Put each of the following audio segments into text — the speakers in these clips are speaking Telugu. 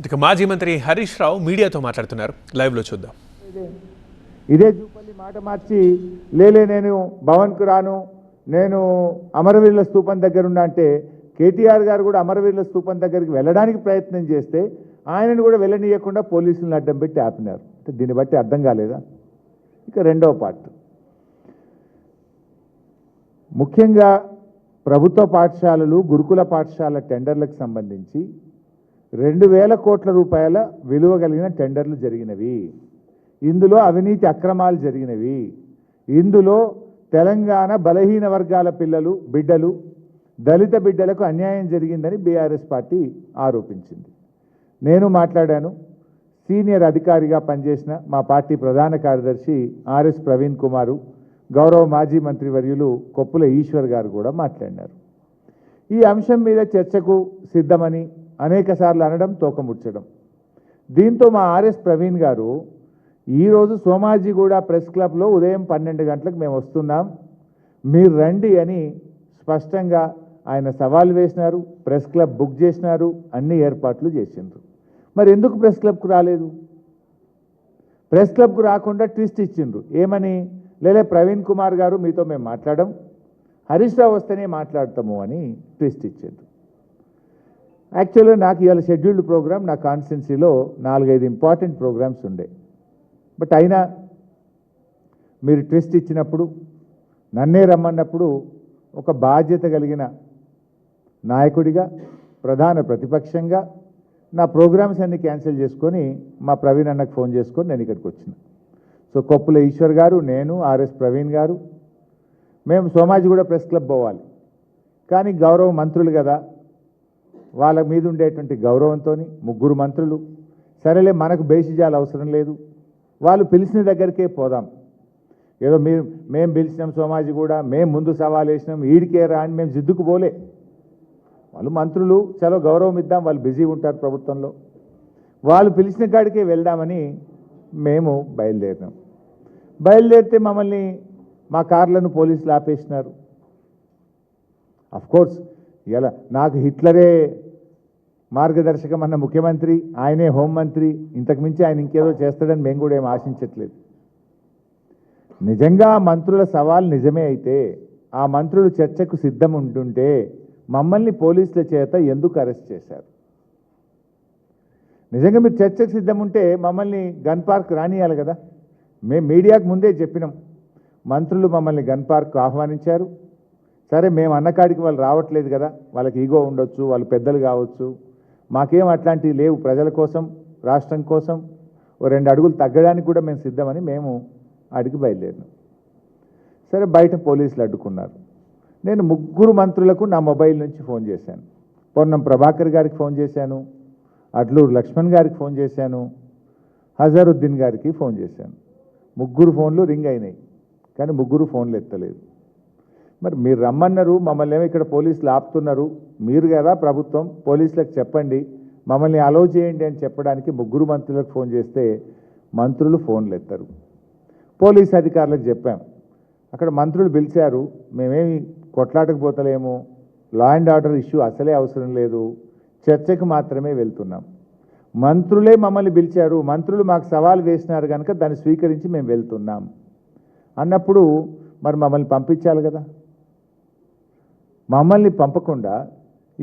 ఇక మాజీ మంత్రి హరీష్ రావు మీడియాతో మాట్లాడుతున్నారు. లైవ్లో చూద్దాం. ఇదే జూపల్లి మాట మార్చి లేలే నేను భవన్కు రాను, నేను అమరవీరుల స్తూపం దగ్గర ఉన్నా అంటే కేటీఆర్ గారు కూడా అమరవీరుల స్తూపం దగ్గరికి వెళ్ళడానికి ప్రయత్నం చేస్తే ఆయనను కూడా వెళ్ళనీయకుండా పోలీసులను అడ్డం పెట్టి ఆపినారు. అంటే దీన్ని బట్టి అర్థం కాలేదా? ఇక రెండవ పార్ట్, ముఖ్యంగా ప్రభుత్వ పాఠశాలలు గురుకుల పాఠశాల టెండర్లకు సంబంధించి 2000 కోట్ల రూపాయల విలువ కలిగిన టెండర్లు జరిగినవి. ఇందులో అవినీతి అక్రమాలు జరిగినవి. ఇందులో తెలంగాణ బలహీన వర్గాల బిడ్డలు దళిత బిడ్డలకు అన్యాయం జరిగిందని బీఆర్ఎస్ పార్టీ ఆరోపించింది. నేను మాట్లాడాను. సీనియర్ అధికారిగా పనిచేసిన మా పార్టీ ప్రధాన కార్యదర్శి ఆర్ఎస్ ప్రవీణ్ కుమారు, గౌరవ మాజీ మంత్రివర్యులు కొప్పుల ఈశ్వర్ గారు కూడా మాట్లాడినారు. ఈ అంశం మీద చర్చకు సిద్ధమని అనేకసార్లు అనడం, తోకముచ్చడం. దీంతో మా ఆర్ఎస్ ప్రవీణ్ గారు ఈరోజు సోమాజిగూడ ప్రెస్ క్లబ్లో ఉదయం 12 గంటలకు మేము వస్తున్నాం, మీరు రండి అని స్పష్టంగా ఆయన సవాల్ వేసినారు. ప్రెస్ క్లబ్ బుక్ చేసినారు, అన్ని ఏర్పాట్లు చేసిండ్రు. మరి ఎందుకు ప్రెస్ క్లబ్కు రాలేదు? ప్రెస్ క్లబ్కు రాకుండా ట్విస్ట్ ఇచ్చిండ్రు. ఏమని? లేలే ప్రవీణ్ కుమార్ గారు మీతో మేము మాట్లాడడం, హరీష్ రావు వస్తేనే మాట్లాడతాము అని ట్విస్ట్ ఇచ్చిండ్రు. యాక్చువల్గా నాకు ఇవాళ షెడ్యూల్డ్ ప్రోగ్రామ్ నా కాన్స్టిట్యున్సీలో 4-5 ఇంపార్టెంట్ ప్రోగ్రామ్స్ ఉండే. బట్ అయినా మీరు ట్విస్ట్ ఇచ్చినప్పుడు, నన్నే రమ్మన్నప్పుడు ఒక బాధ్యత కలిగిన నాయకుడిగా, ప్రధాన ప్రతిపక్షంగా నా ప్రోగ్రామ్స్ అన్ని క్యాన్సిల్ చేసుకొని మా ప్రవీణ్ అన్నకు ఫోన్ చేసుకొని నేను ఇక్కడికి వచ్చిన. సో కొప్పుల ఈశ్వర్ గారు, నేను, ఆర్ఎస్ ప్రవీణ్ గారు మేము సోమాజిగూడ ప్రెస్ క్లబ్ పోవాలి. కానీ గౌరవ మంత్రులు కదా, వాళ్ళ మీద ఉండేటువంటి గౌరవంతో 3 మంత్రులు, సరేలే మనకు బేసిజాలు అవసరం లేదు, వాళ్ళు పిలిచిన దగ్గరికే పోదాం, ఏదో మేము పిలిచినాం సోమాజిగూడ, మేము ముందు సవాల్ వేసినాం, ఈడికే రా అని మేము జిద్దుకు పోలే. వాళ్ళు మంత్రులు, చలో గౌరవం ఇద్దాం, వాళ్ళు బిజీ ఉంటారు ప్రభుత్వంలో, వాళ్ళు పిలిచిన కాడికే వెళ్దామని మేము బయలుదేరినాం. బయలుదేరితే మమ్మల్ని మా కార్లను పోలీసులు ఆపేసినారు. అఫ్కోర్స్ ఇలా నాకు హిట్లరే మార్గదర్శకం అన్న ముఖ్యమంత్రి, ఆయనే హోంమంత్రి, ఇంతకుమించి ఆయన ఇంకేదో చేస్తాడని మేము కూడా ఏం ఆశించట్లేదు. నిజంగా మంత్రుల సవాల్ నిజమే అయితే, ఆ మంత్రులు చర్చకు సిద్ధం ఉంటుంటే మమ్మల్ని పోలీసుల చేత ఎందుకు అరెస్ట్ చేశారు? నిజంగా మీరు చర్చకు సిద్ధం ఉంటే మమ్మల్ని గన్ పార్క్ రానియాలి కదా. మేము మీడియాకు ముందే చెప్పినాం, మంత్రులు మమ్మల్ని గన్ పార్క్ ఆహ్వానించారు. సరే మేము అన్నకాడికి వాళ్ళు రావట్లేదు కదా, వాళ్ళకి ఈగో ఉండొచ్చు, వాళ్ళు పెద్దలు కావచ్చు, మాకేం అట్లాంటివి లేవు, ప్రజల కోసం రాష్ట్రం కోసం 2 అడుగులు తగ్గడానికి కూడా మేము సిద్ధమని మేము అడిగి బయలుదేరినాం. సరే బయట పోలీసులు అడ్డుకున్నారు. నేను 3 మంత్రులకు నా మొబైల్ నుంచి ఫోన్ చేశాను. పొన్నం ప్రభాకర్ గారికి ఫోన్ చేశాను, అడ్లూరు లక్ష్మణ్ గారికి ఫోన్ చేశాను, హజారుద్దీన్ గారికి ఫోన్ చేశాను. 3 ఫోన్లు రింగ్ అయినాయి, కానీ 3 ఫోన్లు ఎత్తలేదు. మరి మీరు రమ్మన్నారు, మమ్మల్ని ఏమో ఇక్కడ పోలీసులు ఆపుతున్నారు, మీరు కదా ప్రభుత్వం, పోలీసులకు చెప్పండి, మమ్మల్ని అలౌ చేయండి అని చెప్పడానికి 3 మంత్రులకు ఫోన్ చేస్తే మంత్రులు ఫోన్లు ఎత్తారు. పోలీస్ అధికారులకు చెప్పాం, అక్కడ మంత్రులు పిలిచారు, మేమేమి కొట్లాటకు పోతలేము, లా అండ్ ఆర్డర్ ఇష్యూ అసలే అవసరం లేదు, చర్చకు మాత్రమే వెళ్తున్నాం. మంత్రులే మమ్మల్ని పిలిచారు, మంత్రులు మాకు సవాల్ వేసినారు కనుక దాన్ని స్వీకరించి మేము వెళ్తున్నాం అన్నప్పుడు మరి మమ్మల్ని పంపించాలి కదా. మమ్మల్ని పంపకుండా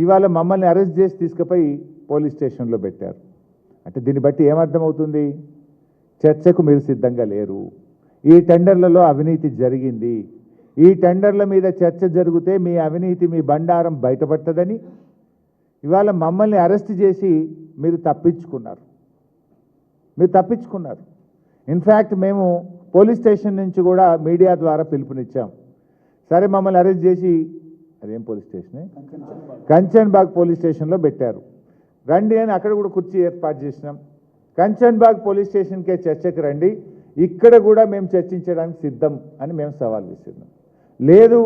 ఇవాళ మమ్మల్ని అరెస్ట్ చేసి తీసుకుపోయి పోలీస్ స్టేషన్లో పెట్టారు. అంటే దీన్ని బట్టి ఏమర్థమవుతుంది? చర్చకు మీరు సిద్ధంగా లేరు. ఈ టెండర్లలో అవినీతి జరిగింది, ఈ టెండర్ల మీద చర్చ జరిగితే మీ అవినీతి, మీ బండారం బయటపడుతుందని ఇవాళ మమ్మల్ని అరెస్ట్ చేసి మీరు తప్పించుకున్నారు. ఇన్ఫ్యాక్ట్ మేము పోలీస్ స్టేషన్ నుంచి కూడా మీడియా ద్వారా పిలుపునిచ్చాం. సరే మమ్మల్ని అరెస్ట్ చేసి, అదేం పోలీస్ స్టేషనే, కంచన్బాగ్ పోలీస్ స్టేషన్లో పెట్టారు, రండి అని అక్కడ కూడా కుర్చీ ఏర్పాటు చేసినాం. కంచన్బాగ్ పోలీస్ స్టేషన్కే చర్చకు రండి, ఇక్కడ కూడా మేము చర్చించడానికి సిద్ధం అని మేము సవాల్ విసిరినాం. లేదు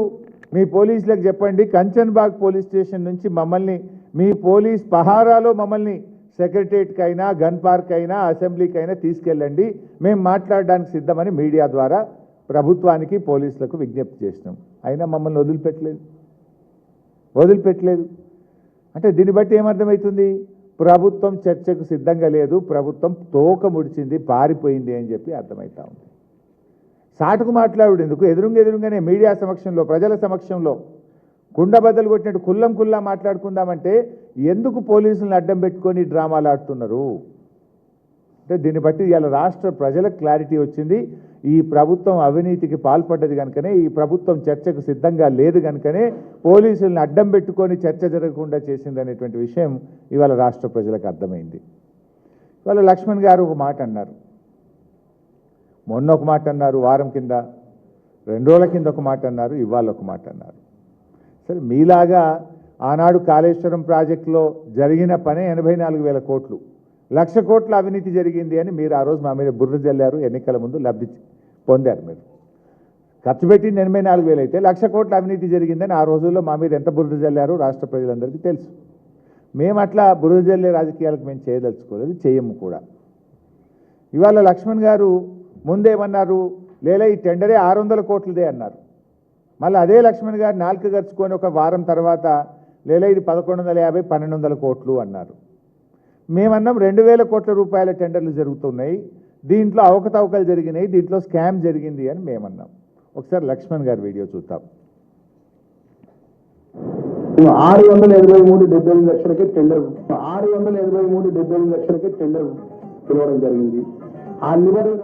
మీ పోలీసులకు చెప్పండి, కంచన్బాగ్ పోలీస్ స్టేషన్ నుంచి మమ్మల్ని మీ పోలీస్ పహారాలో మమ్మల్ని సెక్రటరియట్కి అయినా, గన్ పార్క్ అయినా, అసెంబ్లీకి అయినా తీసుకెళ్ళండి, మేము మాట్లాడడానికి సిద్ధమని మీడియా ద్వారా ప్రభుత్వానికి, పోలీసులకు విజ్ఞప్తి చేసినాం. అయినా మమ్మల్ని వదిలిపెట్టలేదు. అంటే దీన్ని బట్టి ఏమర్థమవుతుంది? ప్రభుత్వం చర్చకు సిద్ధంగా లేదు, ప్రభుత్వం తోక ముడిచింది, పారిపోయింది అని చెప్పి అర్థమవుతా ఉంది. సాటుకు మాట్లాడు ఎందుకు? ఎదురుగానే మీడియా సమక్షంలో, ప్రజల సమక్షంలో కుండబద్దలు కొట్టినట్టు కుల్లా మాట్లాడుకుందామంటే ఎందుకు పోలీసులను అడ్డం పెట్టుకొని డ్రామాలు ఆడుతున్నారు అంటే దీన్ని బట్టి ఇవాళ రాష్ట్ర ప్రజలకు క్లారిటీ వచ్చింది. ఈ ప్రభుత్వం అవినీతికి పాల్పడ్డది కనుకనే, ఈ ప్రభుత్వం చర్చకు సిద్ధంగా లేదు కనుకనే పోలీసులను అడ్డం పెట్టుకొని చర్చ జరగకుండా చేసింది అనేటువంటి విషయం ఇవాళ రాష్ట్ర ప్రజలకు అర్థమైంది. ఇవాళ లక్ష్మణ్ గారు ఒక మాట అన్నారు, మొన్న ఒక మాట అన్నారు, వారం కింద 2 రోజుల కింద ఒక మాట అన్నారు, ఇవాళ ఒక మాట అన్నారు. సరే, మీలాగా ఆనాడు కాళేశ్వరం ప్రాజెక్టులో జరిగిన పనే 84,000 కోట్లు, 1,00,000 కోట్ల అవినీతి జరిగింది అని మీరు ఆ రోజు మా మీద బుర్ర జల్లారు. ఎన్నికల ముందు లబ్ధి పొందారు. మీరు ఖర్చు పెట్టింది 84,000 అయితే 1,00,000 కోట్ల అవినీతి జరిగిందని ఆ రోజుల్లో మా మీద ఎంత బురద జల్లారో రాష్ట్ర ప్రజలందరికీ తెలుసు. మేము అట్లా బురద జల్లే రాజకీయాలకు మేము చేయదలుచుకోలేదు, చేయము కూడా. ఇవాళ లక్ష్మణ్ గారు ముందేమన్నారు, లేదా ఈ టెండరే 600 కోట్లదే అన్నారు. మళ్ళీ అదే లక్ష్మణ్ గారు నాలుక గరుచుకొని ఒక వారం తర్వాత లేదా ఇది 1150, 1200 కోట్లు అన్నారు. మేమన్నాం 2,000 కోట్ల రూపాయల టెండర్లు జరుగుతున్నాయి, దీంట్లో అవకతవకలు జరిగినాయి, దీంట్లో స్కామ్ జరిగింది అని మేమన్నాం. ఒకసారి లక్ష్మణ్ గారి వీడియో చూద్దాం. 683 లక్షలకి టెండర్ 683 లక్షలకి టెండర్ పిలవడం జరిగింది. ఆ నిబంధన